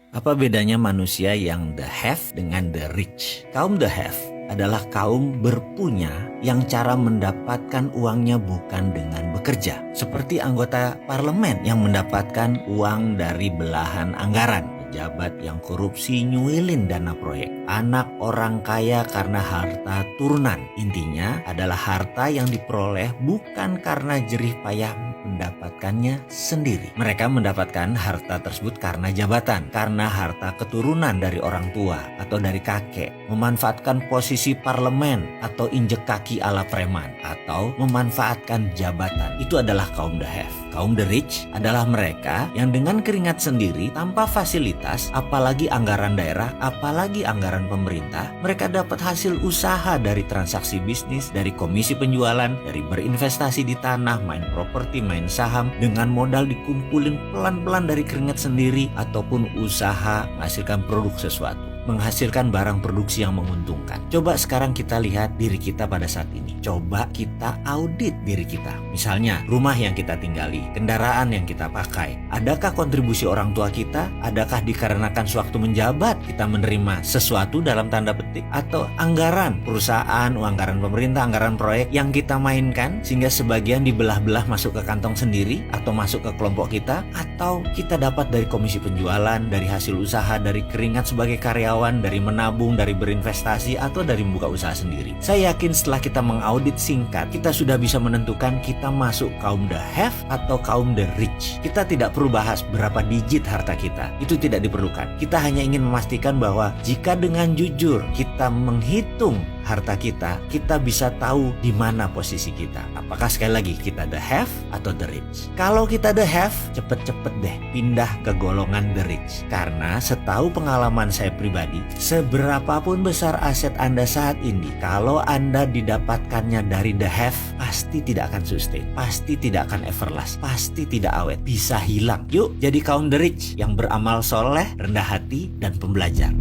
Apa bedanya manusia yang the have dengan the rich? Kaum the have adalah kaum berpunya yang cara mendapatkan uangnya bukan dengan bekerja. Seperti anggota parlemen yang mendapatkan uang dari belahan anggaran. Pejabat yang korupsi nyuilin dana proyek. Anak orang kaya karena harta turunan. Intinya adalah harta yang diperoleh bukan karena jerih payah mendapatkannya sendiri. Mereka mendapatkan harta tersebut karena jabatan, karena harta keturunan dari orang tua atau dari kakek, memanfaatkan posisi parlemen atau injek kaki ala preman, atau memanfaatkan jabatan. Itu adalah kaum the have. Kaum the rich adalah mereka yang dengan keringat sendiri tanpa fasilitas, apalagi anggaran daerah, apalagi anggaran pemerintah, mereka dapat hasil usaha dari transaksi bisnis, dari komisi penjualan, dari berinvestasi di tanah, main properti, main saham, dengan modal dikumpulin pelan-pelan dari keringat sendiri, ataupun usaha menghasilkan produk sesuatu, menghasilkan barang produksi yang menguntungkan. Coba sekarang kita lihat diri kita pada saat ini. Coba kita audit diri kita. Misalnya, rumah yang kita tinggali, kendaraan yang kita pakai. Adakah kontribusi orang tua kita? Adakah dikarenakan sewaktu menjabat kita menerima sesuatu dalam tanda petik? Atau anggaran perusahaan, anggaran pemerintah, anggaran proyek yang kita mainkan sehingga sebagian dibelah-belah masuk ke kantong sendiri atau masuk ke kelompok kita? Atau kita dapat dari komisi penjualan, dari hasil usaha, dari keringat sebagai karyawan, dari menabung, dari berinvestasi, atau dari membuka usaha sendiri. Saya yakin setelah kita mengaudit singkat, kita sudah bisa menentukan kita masuk kaum the have atau kaum the rich. Kita tidak perlu bahas berapa digit harta kita, itu tidak diperlukan. Kita hanya ingin memastikan bahwa jika dengan jujur kita menghitung harta kita bisa tahu di mana posisi kita. Apakah sekali lagi kita the have atau the rich? Kalau kita the have, cepet-cepet deh pindah ke golongan the rich. Karena setahu pengalaman saya pribadi, seberapapun besar aset Anda saat ini, kalau Anda didapatkannya dari the have, pasti tidak akan sustain, pasti tidak akan everlast, pasti tidak awet, bisa hilang. Yuk jadi kaum the rich yang beramal soleh, rendah hati, dan pembelajar.